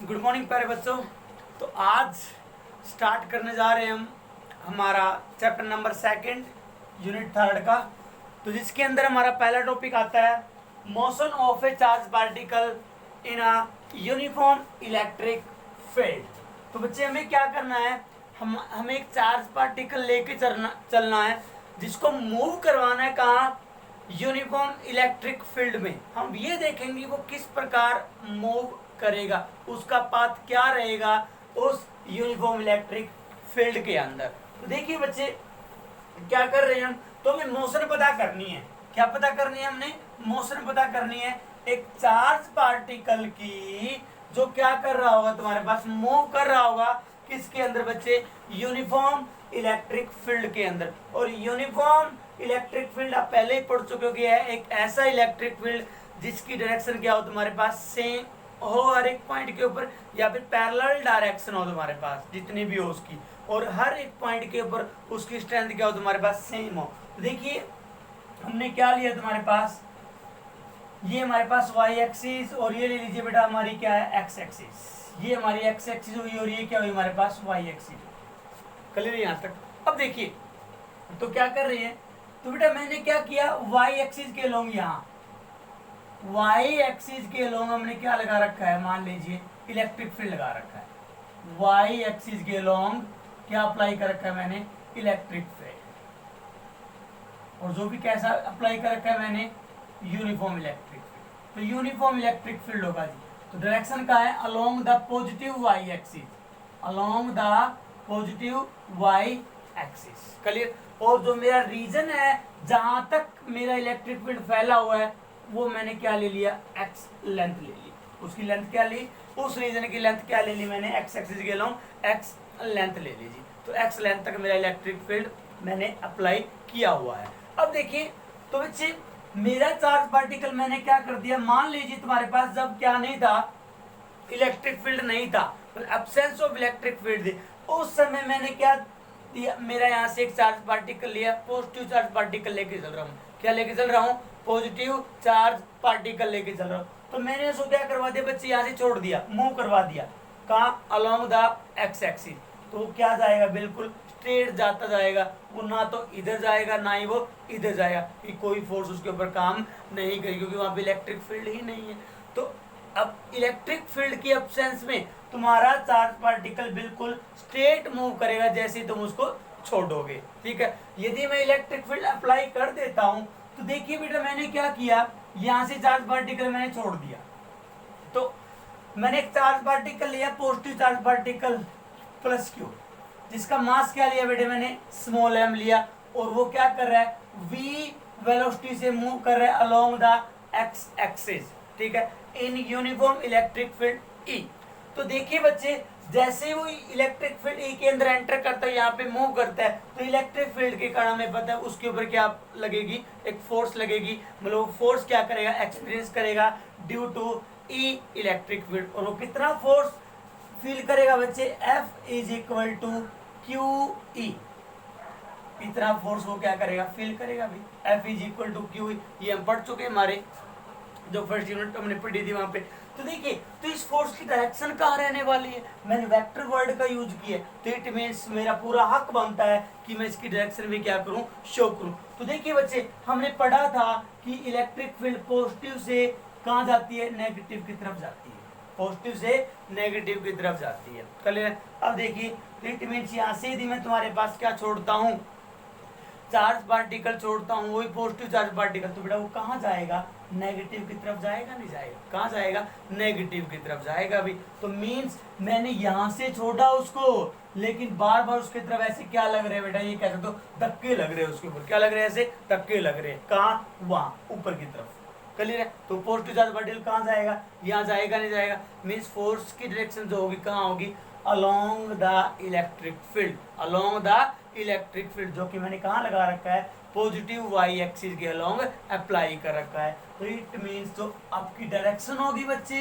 Good morning प्यारे बच्चों। तो आज स्टार्ट करने जा रहे हैं हम हमारा चैप्टर नंबर 2 यूनिट 3 का। तो जिसके अंदर हमारा पहला टॉपिक आता है motion of A charge particle in a uniform electric field. तो बच्चे हमें क्या करना है, हमें एक चार्ज पार्टिकल लेके चलना है जिसको मूव करवाना है कहाँ, यूनिफॉर्म इलेक्ट्रिक फील्ड में। हम ये देखेंगे वो किस प्रकार मूव करेगा, उसका पाथ क्या रहेगा उस यूनिफॉर्म इलेक्ट्रिक फील्ड के अंदर। तो देखिए बच्चे क्या कर रहे हैं हम, तो हमें मोशन पता करनी है। क्या पता करनी है, हमने मोशन पता करनी है एक चार्ज पार्टिकल की जो क्या कर रहा होगा, तुम्हारे पास मूव कर रहा होगा किसके अंदर बच्चे, यूनिफॉर्म इलेक्ट्रिक फील्ड के अंदर। और यूनिफॉर्म इलेक्ट्रिक फील्ड आप पहले ही पढ़ चुके हो कि है एक ऐसा इलेक्ट्रिक फील्ड जिसकी डायरेक्शन क्या हो, तुम्हारे पास सेम हो हर एक पॉइंट के ऊपर, या फिर पैरेलल डायरेक्शन हो तुम्हारे पास जितनी भी हो उसकी, और हर एक पॉइंट के ऊपर उसकी स्ट्रेंथ क्या हो तुम्हारे पास सेम हो। तो देखिए हमने क्या लिया तुम्हारे पास, ये हमारे पास y एक्सिस और ये ले लीजिए बेटा हमारी क्या है x एक्सिस। ये हमारी x एक्सिस हुई और ये क्या हुई हमारे पास y एक्सिस। क्लियर है यहाँ तक। अब देखिए तो क्या कर रहे हैं, तो बेटा मैंने क्या किया, y एक्सिस के लॉन्ग यहाँ y एक्सिस के लॉन्ग हमने क्या लगा रखा है, मान लीजिए इलेक्ट्रिक फील्ड लगा रखा है। y एक्सिस के लॉन्ग क्या अप्लाई कर रखा है मैंने, इलेक्ट्रिक फील्ड। और जो भी कैसा अप्लाई कर रखा है मैंने, यूनिफॉर्म इलेक्ट्रिक फील्ड। तो यूनिफॉर्म इलेक्ट्रिक फील्ड होगा जी। तो डायरेक्शन का है along the positive y axis, along the positive y axis. Clear. और जो मेरा रीजन है जहां तक मेरा इलेक्ट्रिक फील्ड फैला हुआ है वो मैंने क्या ले लिया, x लेंथ ले ली। उसकी लेंथ क्या ली, उस रीजन की लेंथ क्या ले ली मैंने, x एक्सिस के अलोंग x लेंथ ले लीजिए। तो x लेंथ तक मेरा इलेक्ट्रिक फील्ड मैंने अप्लाई किया हुआ है। अब देखिए तो बच्चे मेरा चार्ज पार्टिकल मैंने क्या कर दिया, मान लीजिए तुम्हारे पास जब क्या नहीं था, इलेक्ट्रिक फील्ड नहीं था, एब्सेंस ऑफ इलेक्ट्रिक फील्ड थी, उस समय मैंने क्या दिया, मेरा यहाँ से एक चार्ज पार्टिकल लिया, पॉजिटिव चार्ज पार्टिकल लेके चल रहा हूँ। क्या लेके चल रहा हूँ, पॉजिटिव चार्ज पार्टिकल लेके चल रहा हूँ। तो मैंने उसको क्या करवा दिया बच्चे, यहाँ से छोड़ दिया, मूव करवा दिया कहाँ, अलोंग द एक्स एक्सिस। तो क्या जाएगा, बिल्कुल स्ट्रेट जाता जाएगा, वो ना तो इधर जाएगा ना ही वो इधर जाएगा, कि कोई फोर्स उसके ऊपर काम नहीं करेगी क्योंकि वहां पे इलेक्ट्रिक फील्ड ही नहीं है। तो अब इलेक्ट्रिक फील्ड की एब्सेंस में तुम्हारा चार्ज पार्टिकल बिल्कुल स्ट्रेट मूव करेगा जैसे तुम उसको छोड़ोगे। ठीक है। यदि मैं इलेक्ट्रिक फील्ड अप्लाई कर देता हूं तो देखिए बेटा मैंने क्या किया, यहां से चार्ज पार्टिकल मैंने छोड़ दिया। तो मैंने एक चार्ज पार्टिकल लिया, positive charge particle plus Q, जिसका मास क्या लिया बेटे मैंने, स्मॉल m लिया, और वो क्या कर रहा है, v वेलोसिटी से मूव कर रहा है अलोंग द x एक्सिस। ठीक है, इन यूनिफॉर्म इलेक्ट्रिक फील्ड E। तो देखिए बच्चे जैसे वो इलेक्ट्रिक फील्ड E के अंदर एंटर करता है, यहाँ पे मूव करता है, तो इलेक्ट्रिक फील्ड के कारण हमें पता है उसके ऊपर क्या लगेगी, एक फोर्स लगेगी। मतलब फोर्स क्या करेगा, एक्सपीरियंस करेगा due to E electric field. और वो कितना फोर्स फील करेगा बच्चे, F is equal to q e. इतना फोर्स वो क्या करेगा, फील करेगा भी। F is equal to q e, ये हम पढ़ चुके हैं हमारे जो फर्स्ट यूनिट हमने पढ़ी थी वहां पे। तो देखिए तो इस फोर्स की डायरेक्शन कहाँ रहने वाली है, मैंने वेक्टर वर्ड का यूज किया, तो इट मीन्स मेरा पूरा हक बनता है कि मैं इसकी डायरेक्शन में क्या करूं, शो करूं। तो देखिए बच्चे हमने पढ़ा था कि इलेक्ट्रिक फील्ड पॉजिटिव से कहाँ जाती है, नेगेटिव की तरफ जाती है, पॉजिटिव से नेगेटिव की तरफ जाती है। क्लियर। अब देखिए इट मीन्स यहाँ से यदि मैं तुम्हारे पास क्या छोड़ता हूँ, चार्ज पार्टिकल छोड़ता हूँ, वही पॉजिटिव चार्ज पार्टिकल, तो बेटा वो कहाँ जाएगा, नेगेटिव की तरफ जाएगा, नहीं जाएगा, कहाँ जाएगा, नेगेटिव की तरफ जाएगा भी। तो मीन्स मैंने यहाँ से छोड़ा उसको, लेकिन बार बार उसकी तरफ ऐसे क्या लग रहे हैं बेटा, ये कह सकते हो धक्के लग रहे हैं उसके ऊपर, क्या लग रहे हैं, ऐसे धक्के लग रहे हैं, कहाँ, वहाँ ऊपर की तरफ। क्लियर है। तो पॉजिटिव चार्ज पार्टिकल कहाँ जाएगा, यहाँ जाएगा, नहीं जाएगा, मीन्स फोर्स की डायरेक्शन जो होगी कहाँ होगी, along the electric field, along the electric field, जो कि मैंने कहाँ लगा रखा है, पॉजिटिव y एक्सिस के अलोंग अप्लाई कर रखा है। तो इट मीन्स तो आपकी डायरेक्शन होगी बच्चे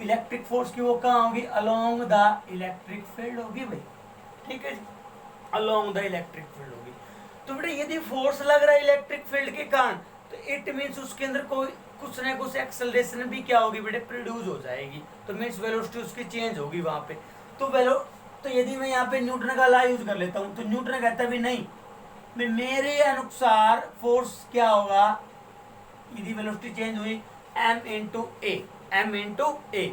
इलेक्ट्रिक फोर्स की, वो कहाँ होगी, अलोंग द इलेक्ट्रिक फील्ड होगी भाई। ठीक है, अलोंग द इलेक्ट्रिक फील्ड होगी। तो बेटा यदि फोर्स लग रहा है इलेक्ट्रिक फील्ड के कारण, तो इट मीन्स उसके अंदर कोई कुछ ना कुछ एक्सेलरेशन भी क्या होगी बेटे, प्रोड्यूस हो जाएगी, तो मीन्स वेलोसिटी उसकी चेंज होगी वहां पे। तो यदि मैं यहाँ पे न्यूटन का लॉ यूज कर लेता हूँ, तो न्यूटन कहता भी नहीं, मेरे अनुसार फोर्स क्या होगा, यदि वेलोसिटी चेंज हुई m × a,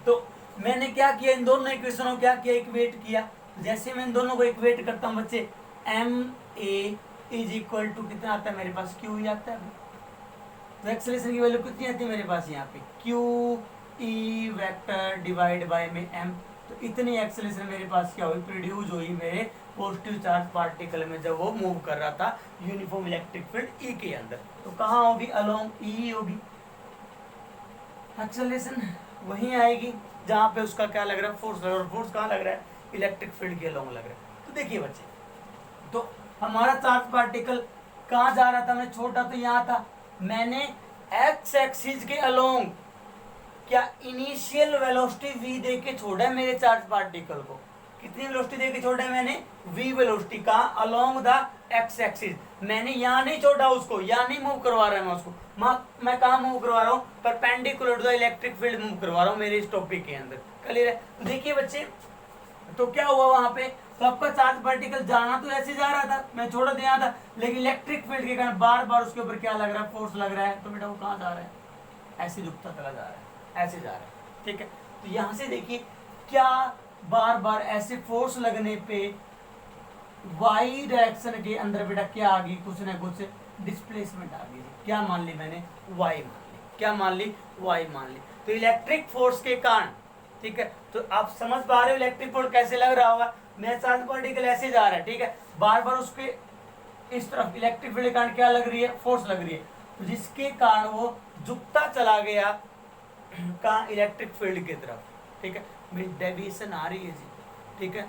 तो मैंने क्या किया, इन दोनों इक्वेशनों को क्या किया, इक्वेट किया। जैसे मैं इन दोनों को इक्वेट करता हूँ बच्चे, ma इज इक्वल टू कितना आता है मेरे पास, q ही आता है। तो एक्सेलरेशन की वैल्यू कितनी आती है मेरे पास यहाँ पे, q e vector divide by में m। तो इतनी एक्सेलरेशन मेरे पास क्या हुई, प्रोड्यूस हुई मेरे पॉजिटिव चार्ज पार्टिकल में जब वो मूव कर रहा था यूनिफॉर्म इलेक्ट्रिक फील्ड E के अंदर। तो कहाँ होगी, अलोंग E होगी एक्सेलरेशन, वहीं आएगी जहाँ पे उसका क्या लग रहा है, फोर्स लग रहा है। फोर्स कहाँ लग रहा है, इलेक्ट्रिक फील्ड के अलोंग लग रहा है। तो देखिए बच्चे, तो हमारा चार्ज पार्टिकल कहाँ जा रहा था, मैं छोटा तो यहाँ था, मैंने एक्स एक्सिस के अलोंग क्या इनिशियल वेलोसिटी v दे के छोड़ा है मेरे चार्ज पार्टिकल को। कितनी वेलोसिटी दे के छोड़ा है मैंने, v वेलोसिटी का अलोंग द एक्स एक्सिस। मैंने यहाँ नहीं छोड़ा उसको, यहाँ नहीं मूव करवा रहा है मैं उसको, मैं कहाँ मूव करवा रहा हूँ, perpendicular to the electric field move करवा रहा हूँ मेरे इस टॉपिक के अंदर। क्लियर है। तो देखिए बच्चे, तो क्या हुआ वहां पे, तो आपका चार्ज पार्टिकल जाना तो ऐसे जा रहा था, मैं छोड़ दिया था, लेकिन इलेक्ट्रिक फील्ड के कारण बार बार उसके ऊपर क्या लग रहा है, फोर्स लग रहा है। तो बेटा वो कहाँ जा रहा है, ऐसे झुकता चला जा रहा है, ऐसे जा रहा है। ठीक है, तो यहां से देखिए क्या बार बार ऐसे फोर्स लगने पे वाई डायरेक्शन के अंदर बेटा क्या आ गई, कुछ ना कुछ डिस्प्लेसमेंट आ गई। क्या मान ली मैंने, वाई मान ली। क्या मान ली, वाई मान ली। तो इलेक्ट्रिक फोर्स के कारण, ठीक है, तो आप समझ पा रहे हो इलेक्ट्रिक फोर्स कैसे लग रहा होगा। मेरा चार्ज पार्टिकल ऐसे जा रहा है, ठीक है, बार बार उसके इस तरफ इलेक्ट्रिक फील्ड के कारण क्या लग रही है, फोर्स लग रही है, तो जिसके कारण वो झुकता चला गया कहाँ, इलेक्ट्रिक फील्ड की तरफ। ठीक है, मीन डेविएशन आ रही है जी, ठीक है,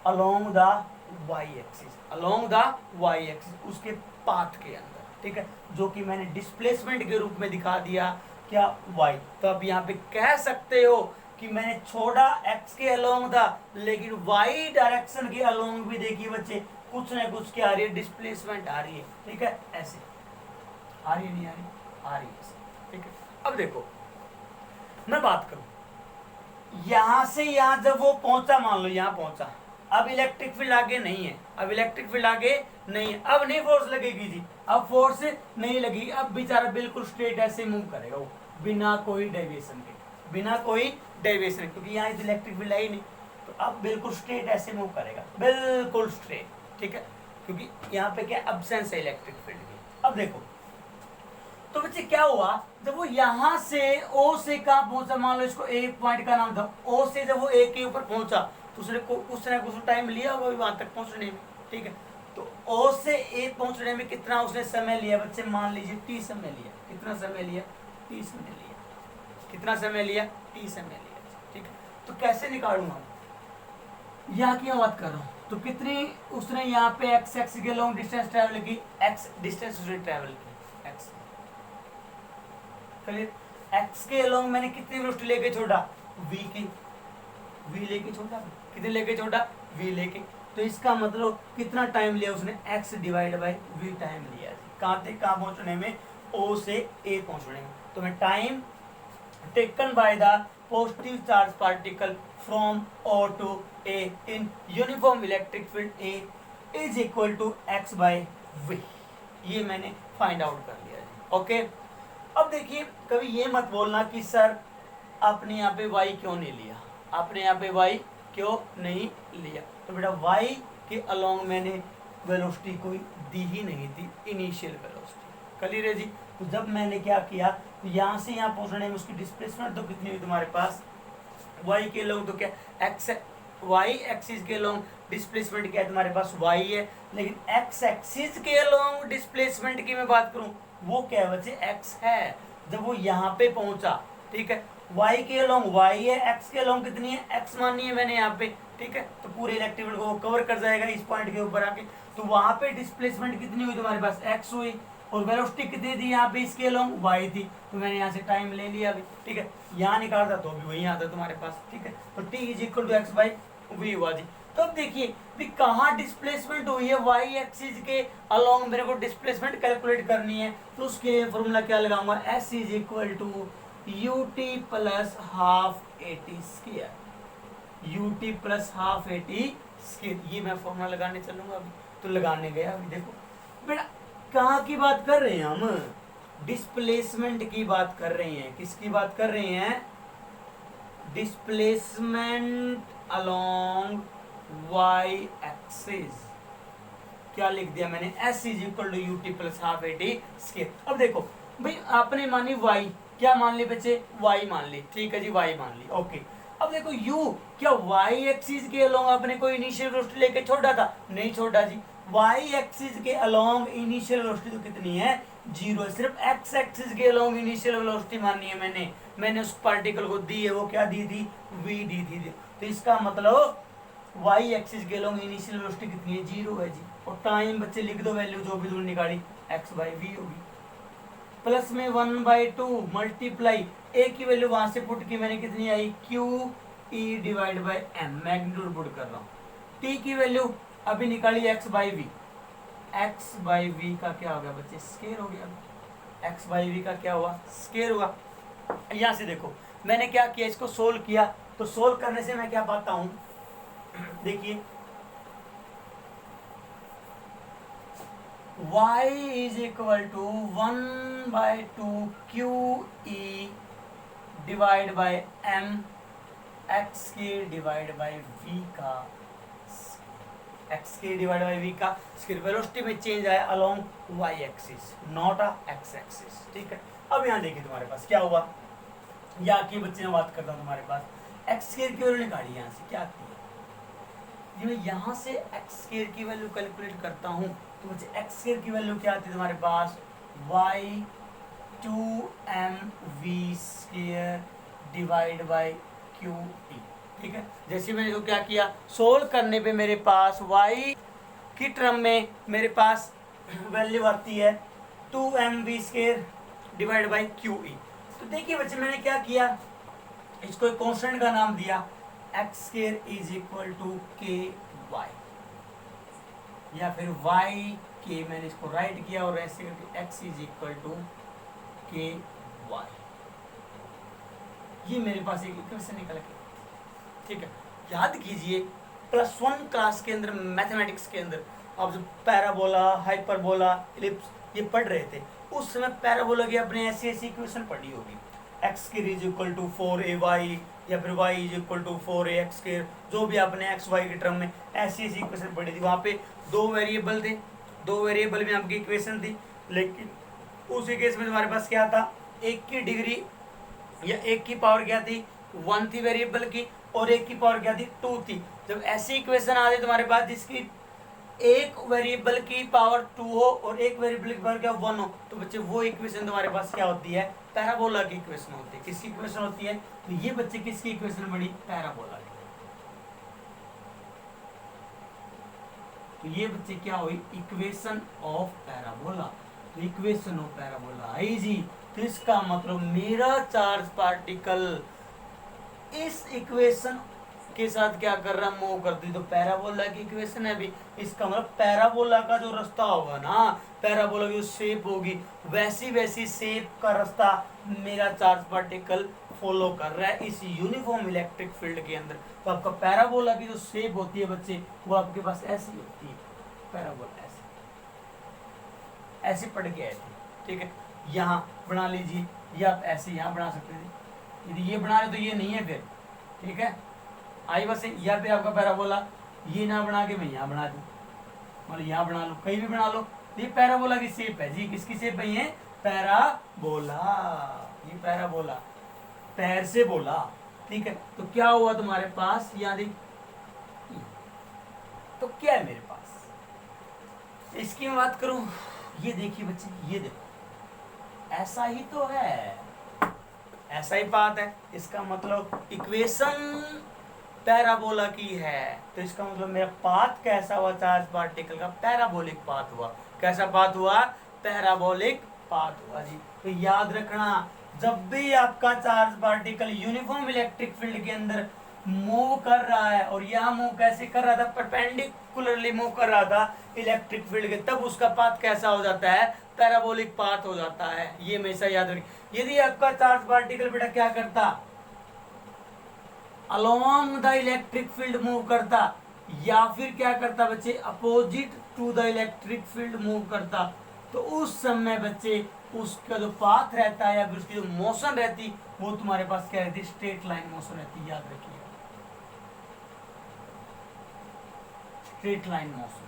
along the y axis, along the y axis, उसके पाथ के अंदर। ठीक है, जो कि मैंने डिस्प्लेसमेंट के रूप में दिखा दिया, क्या, वाई। तो अब यहाँ पे कह सकते हो कि मैंने छोड़ा एक्स के अलोंग था, लेकिन वाई डायरेक्शन के अलोंग भी देखिए बच्चे कुछ ना कुछ क्या आ रही है, डिस्प्लेसमेंट आ रही है। ठीक है, ऐसे आ रही है, नहीं आ रही, आ रही है। ठीक है, अब देखो मैं बात करूं, यहां से यहां जब वो पहुंचा, मान लो यहां पहुंचा, अब इलेक्ट्रिक फील्ड आगे नहीं है, अब इलेक्ट्रिक फील्ड आगे नहीं है, अब नहीं फोर्स लगेगी जी, अब फोर्स नहीं लगेगी, अब बेचारा बिल्कुल स्ट्रेट ऐसे मूव करेगा वो, बिना कोई डेविएशन के, बिना कोई डेविएशन, क्योंकि यहाँ इलेक्ट्रिक फील्ड है ही नहीं, तो अब बिल्कुल स्ट्रेट ऐसे मूव करेगा, बिल्कुल स्ट्रेट। ठीक है, क्योंकि यहाँ पे क्या एब्सेंस है इलेक्ट्रिक फील्ड की। अब देखो तो बच्चे क्या हुआ, जब वो यहां से ओ से कहा पहुंचा, मान लो इसको ए पॉइंट का नाम था, ओ से जब वो ए के ऊपर पहुंचा तो उसने कुछ ना कुछ टाइम लिया होगा वहां तक पहुंचने में। ठीक है, तो ओ से ए पहुंचने में कितना उसने समय लिया बच्चे, मान लीजिए टी समय लिया। कितना समय लिया, टी समय लिया। कितना समय लिया, टी समय लिया। ठीक है, तो कैसे निकालूंगा, यहाँ की बात कर रहा हूँ, तो कितनी उसने यहाँ पे एक्स एक्स के लॉन्ग डिस्टेंस ट्रेवल की, एक्स डिस्टेंस उसने ट्रेवल की, एक्स एक्स के अलोंग मैंने कितनी वेलोसिटी लेके छोड़ा, v की, v लेके छोड़ा, कितने लेके छोड़ा, v लेके। तो इसका मतलब कितना टाइम लिया उसने, x divide by v time लिया। कहाँ से कहाँ पहुंचने में, o से a पहुंचने में। तो मैं time taken by the positive charge particle from o to a इन uniform electric field a is equal to x by v, ये मैंने फाइंड आउट कर लिया जी। ओके, अब देखिए कभी ये मत बोलना कि सर आपने यहाँ पे y क्यों नहीं लिया, आपने यहाँ पे y क्यों नहीं लिया। तो बेटा y के अलोंग मैंने वेलोसिटी कोई दी ही नहीं थी, इनिशियल वेलोसिटी। क्लियर है जी। तो जब मैंने क्या किया, तो यहाँ से यहाँ पहुँचने में उसकी डिस्प्लेसमेंट तो कितनी हुई तुम्हारे पास, y के अलोंग तो क्या x, y एक्सिस के अलोंग डिस्प्लेसमेंट क्या है तुम्हारे पास, y है, लेकिन x एक्सिस के अलोंग डिस्प्लेसमेंट की मैं बात करूं वो क्या है बच्चे, x है। जब वो यहाँ पे पहुंचा, ठीक है, y के अलोंग y है, x के अलोंग कितनी है, x माननी है मैंने यहाँ पे। ठीक है, तो पूरे इलेक्ट्रिक फील्ड को कवर कर जाएगा इस पॉइंट के ऊपर आके। तो वहां पे डिस्प्लेसमेंट कितनी हुई तुम्हारे पास, x हुई, और वेलोसिटी कितनी थी यहाँ पे इसके अलोंग, y थी। तो मैंने यहाँ से टाइम ले लिया अभी। ठीक है, यहाँ निकालता तो भी वही आता तुम्हारे पास। ठीक है, तो t is equal to x by v हुआ जी। तो अब देखिए भी कहाँ डिस्प्लेसमेंट हुई है, वाई एक्सिस के अलोंग मेरे को डिस्प्लेसमेंट कैलकुलेट करनी है, तो उसके लिए फॉर्मूला क्या लगाऊंगा, s is equal to u t plus half a t square, u t plus half a t square, ये मैं फॉर्मूला लगाने चलूंगा अभी। तो लगाने गया अभी देखो बेटा कहाँ की बात कर रहे हैं हम, डिस्प्लेसमेंट की बात कर रहे हैं, किसकी बात कर रहे हैं, डिस्प्लेसमेंट अलोंग y एक्सिस। क्या लिख दिया मैंने, s is equal to u t plus half a t square. अब देखो भाई आपने मानी y, क्या मान ली बच्चे, y मान ली, ठीक है जी y मान ली, ओके। अब देखो u, क्या y एक्सिस के अलोंग आपने कोई इनिशियल वेलोसिटी लेके छोड़ा था, नहीं छोड़ा जी। y एक्सिस के अलोंग इनिशियल वेलोसिटी तो कितनी है, 0 है, सिर्फ x एक्सिस के अलोंग इनिशियल वेलोसिटी माननी है मैंने उस पार्टिकल को दी है, वो क्या दी थी, v दी थी। तो इसका मतलब y एक्सिस के अलोंग इनिशियल वेलोसिटी कितनी है, 0 है जी। और टाइम बच्चे लिख दो वैल्यू जो भी दूर निकाली, x बाई वी होगी, प्लस में 1/2 मल्टीप्लाई a की वैल्यू वहां से पुट की मैंने, कितनी आई, q e divide by m, magnitude put कर रहा हूँ। t की वैल्यू अभी निकाली x बाई वी, x बाई वी का क्या हो गया बच्चे, स्क्वायर हो गया। x बाई वी का क्या हुआ, स्क्वायर हुआ। यहाँ से देखो मैंने क्या किया, इसको सोल्व किया, तो सोल्व करने से मैं क्या पाता हूँ, देखिए y is equal to 1/2 q e divide by m, x के डिवाइड बाई वी का, एक्स के डिवाइड बाई वी का स्क्वायर। वेलोसिटी में चेंज आया along y axis, not a x axis, ठीक है। अब यहाँ देखिए तुम्हारे पास क्या हुआ, या की बच्चे ने बात करता हूँ, तुम्हारे पास एक्स स्क्वायर की वैल्यू निकाली, यहाँ से क्या आती है, मैं यहाँ से एक्स स्क्वायर की वैल्यू कैलकुलेट करता हूँ, तो मुझे एक्स स्क्वायर की वैल्यू क्या आती है तुम्हारे पास, y 2mv square divide by Q E, ठीक है। जैसे मैंने तो क्या किया, सोल्व करने पे मेरे पास y की टर्म में मेरे पास वैल्यू आती है 2mv square divide by Q E. तो देखिए बच्चे मैंने क्या किया, इसको एक कांस्टेंट का नाम दिया, x square is equal to k y, या फिर वाई के, मैंने इसको राइट किया और ऐसे करके x is equal to k Y, ये मेरे पास एक इक्वेशन निकल के, ठीक है। याद कीजिए +1 क्लास के अंदर मैथमेटिक्स के अंदर आप जब पैराबोला, हाइपरबोला, इलिप्स ये पढ़ रहे थे, उस समय पैराबोला की अपने ऐसी इक्वेशन पढ़ी होगी, x square is equal to 4ay, या फिर y is equal to 4ax square, जो भी आपने एक्स वाई के टर्म में ऐसी इक्वेशन पढ़ी थी। वहाँ पे दो वेरिएबल थे, दो वेरिएबल में आपकी इक्वेशन थी, लेकिन उसी केस में तुम्हारे पास क्या था, एक की डिग्री या एक की पावर क्या थी, 1 थी वेरिएबल की, और एक की पावर क्या थी, 2 थी। जब ऐसी इक्वेशन आ जाए तुम्हारे पास जिसकी एक वेरिएबल की पावर 2 हो और एक वेरिएबल की पावर क्या 1 हो, तो बच्चे वो इक्वेशन तुम्हारे पास क्या होती है, पैराबोला की इक्वेशन होती है। किसकी इक्वेशन होती है, तो ये बच्चे किसकी इक्वेशन बड़ी, पैराबोला की। तो ये बच्चे क्या हुई, इक्वेशन ऑफ पैराबोला। तो इक्वेशन ऑफ पैराबोला आई जी, तो इसका मतलब मेरा चार्ज पार्टिकल इस इक्वेशन के साथ क्या कर रहा, मूव करती, तो पैराबोला की इक्वेशन है भी। इसका मतलब पैराबोला का जो रास्ता होगा ना, पैराबोला की जो शेप होगी, वैसी वैसी शेप का रास्ता मेरा चार्ज पार्टिकल फॉलो कर रहा है इस यूनिफॉर्म इलेक्ट्रिक फील्ड के अंदर। तो आपका पैराबोला की जो शेप होती है बच्चे, वो आपके पास ऐसी होती है, पैराबोला ऐसी ऐसे पढ़ के आए थे, ठीक है। यहाँ बना लीजिए, या आप ऐसे यहाँ बना सकते थे, यदि ये बना रहे तो ये नहीं है फिर, ठीक है, आई बस। या फिर आपका पैराबोला ये ना बना के मैं यहाँ बना दूँ, मतलब यहाँ बना लो, कहीं भी बना लो, तो ये पैराबोला की शेप है जी। किसकी शेप है ये, पैराबोला, ये पैराबोला, पैर से बोला, ठीक है। तो क्या हुआ तुम्हारे पास, यहाँ देख, तो क्या है मेरे पास, इसकी मैं बात करूं, ये देखिए बच्चे, ये देखो ऐसा ही तो है, ऐसा ही बात है। इसका मतलब इक्वेशन पैराबोला की है, तो इसका मतलब मेरा पाथ कैसा हुआ, चार्ज पार्टिकल का पैराबोलिक पाथ हुआ। कैसा पाथ हुआ, पैराबोलिक पाथ हुआ जी। तो याद रखना, जब भी आपका charge particle uniform electric field के अंदर मूव कर रहा है और यहाँ मूव कैसे कर रहा था, परपेंडिकुलरली मूव कर रहा था इलेक्ट्रिक फील्ड के, तब उसका पाथ कैसा हो जाता है, पैराबोलिक पाथ हो जाता है। ये हमेशा याद रखिए। यदि आपका चार्ज पार्टिकल बेटा क्या करता, along the electric field move करता, या फिर क्या करता बच्चे, opposite to the electric field move करता, तो उस समय बच्चे उसका जो पाथ रहता है या फिर उसकी जो मोशन रहती, वो तुम्हारे पास क्या रहती, स्ट्रेट लाइन मोशन रहती। याद रखिए, स्ट्रेट लाइन मोशन।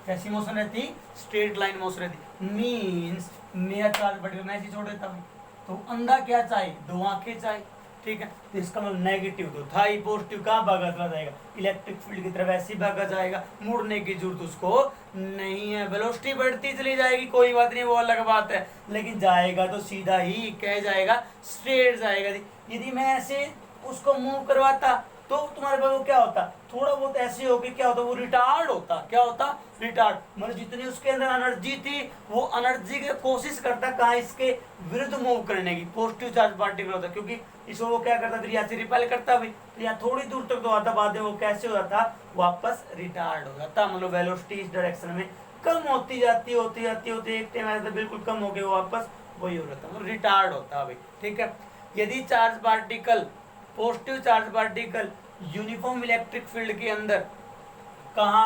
कैसी मोशन रहती, स्ट्रेट लाइन मोशन रहती। मीन्स मेरा चार्ज पार्टिकल मैं ऐसे छोड़ देता हूँ, तो अंधा क्या चाहिए, दो आंखें चाहिए, ठीक है। तो इसका मतलब नेगेटिव तो था ही, पॉजिटिव कहाँ भागा चला जाएगा, इलेक्ट्रिक फील्ड की तरफ ऐसे ही भागा जाएगा, मुड़ने की जरूरत उसको नहीं है। वेलोसिटी बढ़ती चली जाएगी, कोई बात नहीं, वो अलग बात है, लेकिन जाएगा तो सीधा ही कह जाएगा, स्ट्रेट जाएगा। यदि मैं ऐसे उसको मूव करवाता तो तुम्हारे पास वो क्या होता, थोड़ा बहुत ऐसे होके क्या होता, वो रिटार्ड होता। क्या होता, रिटार्ड। मतलब जितनी उसके अंदर एनर्जी थी, वो एनर्जी की कोशिश करता कहाँ, इसके विरुद्ध मूव करने की। पॉजिटिव चार्ज पार्टिकल होता, क्योंकि इसको वो क्या करता, फिर यहाँ से रिपेल करता भी, तो यहाँ थोड़ी दूर तक तो आता, बाद में वो कैसे हो जाता, वापस रिटार्ड हो जाता। मतलब वेलोसिटी इस डायरेक्शन में कम होती जाती एक टाइम ऐसा बिल्कुल कम हो गया, वो वापस वही हो जाता, मतलब रिटार्ड होता भाई, ठीक है। यदि charge particle, positive charge particle uniform electric field के अंदर कहा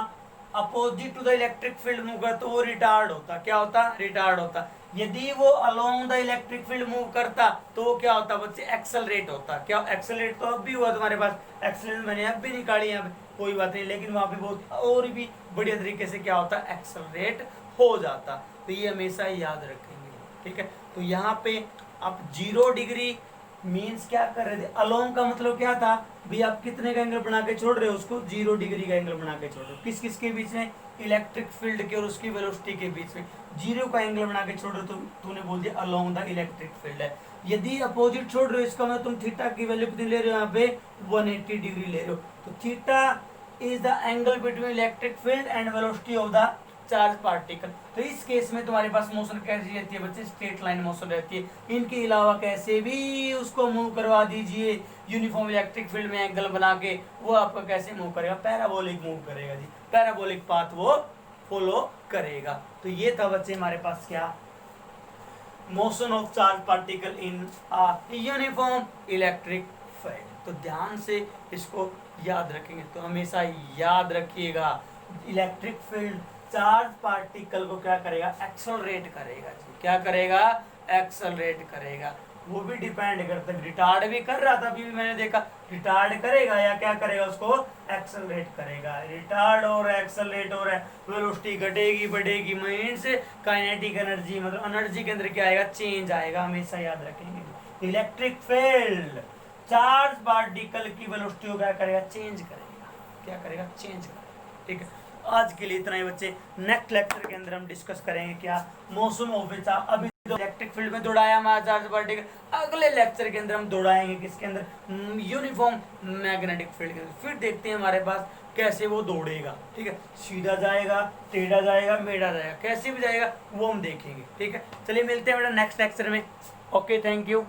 opposite to the electric field move करता, तो वो रिटार्ड होता। क्या होता, रिटार्ड होता। यदि वो along the electric field move करता, तो वो क्या होता बच्चे, एक्सेलरेट होता। क्या, एक्सेलरेट तो अब भी हुआ तुम्हारे पास, एक्सेलरेशन मैंने अब भी निकाली यहाँ पे, कोई बात नहीं, लेकिन वहां पे बहुत और भी बढ़िया तरीके से क्या होता, एक्सेलरेट हो जाता। तो ये हमेशा याद रखेंगे, ठीक है। तो यहाँ पे आप 0 डिग्री मीन्स क्या कर रहे थे, अलोंग का मतलब क्या था भाई, आप कितने का एंगल बना के छोड़ रहे हो उसको, 0 डिग्री का एंगल बना के छोड़ रहे हो। किस किस के बीच में, इलेक्ट्रिक फील्ड के और उसकी वेलोसिटी के बीच में 0 का एंगल बना के छोड़ रहे हो, तो तूने बोल दिया अलोंग द इलेक्ट्रिक फील्ड है। यदि अपोजिट छोड़ रहे हो, इसका मतलब तुम थीटा की वैल्यू कितनी ले रहे हो, यहाँ पे 180 डिग्री ले रहे हो। तो theta is the angle between electric field and velocity of the charge particle. तो इस केस में तुम्हारे पास मोशन कैसी रहती है बच्चे, स्ट्रेट लाइन मोशन रहती है। इनके अलावा कैसे भी उसको मूव करवा दीजिए यूनिफॉर्म इलेक्ट्रिक फील्ड में एंगल बना के, वो आपका कैसे मूव करेगा, पैराबोलिक मूव करेगा जी, पैराबोलिक पाथ वो फॉलो करेगा। तो ये था बच्चे हमारे पास क्या, motion of charge particle in a uniform electric field. तो ध्यान से इसको याद रखेंगे, तो हमेशा याद रखिएगा, इलेक्ट्रिक फील्ड चार्ज पार्टिकल को क्या करेगा, एक्सेलरेट करेगा जी। क्या करेगा, एक्सेलरेट करेगा। वो भी डिपेंड करता है, रिटार्ड भी कर रहा था अभी भी मैंने देखा, रिटार्ड करेगा या क्या करेगा, उसको एक्सेलरेट करेगा। रिटार्ड और एक्सेलरेट हो रहा है, वेलोसिटी घटेगी बढ़ेगी, मींस काइनेटिक एनर्जी, मतलब एनर्जी के अंदर क्या आएगा, चेंज आएगा। हमेशा याद रखेंगे, इलेक्ट्रिक फील्ड चार्ज पार्टिकल की वेलोसिटी को क्या करेगा, चेंज करेगा। क्या करेगा, चेंज करेगा, ठीक है। आज के लिए इतना ही बच्चे, नेक्स्ट लेक्चर के अंदर हम डिस्कस करेंगे क्या, मोशन ऑफ ए चार्ज। अभी तो इलेक्ट्रिक फील्ड में दौड़ाया हमारा चार्ज पार्टिकल, अगले लेक्चर के अंदर हम दौड़ाएंगे किसके अंदर, यूनिफॉर्म मैग्नेटिक फील्ड के अंदर। फिर देखते हैं हमारे पास कैसे वो दौड़ेगा, ठीक है, सीधा जाएगा, टेढ़ा जाएगा, मेढ़ा जाएगा, कैसे भी जाएगा वो हम देखेंगे, ठीक है। चलिए मिलते हैं बेटा नेक्स्ट लेक्चर में। Okay, thank you.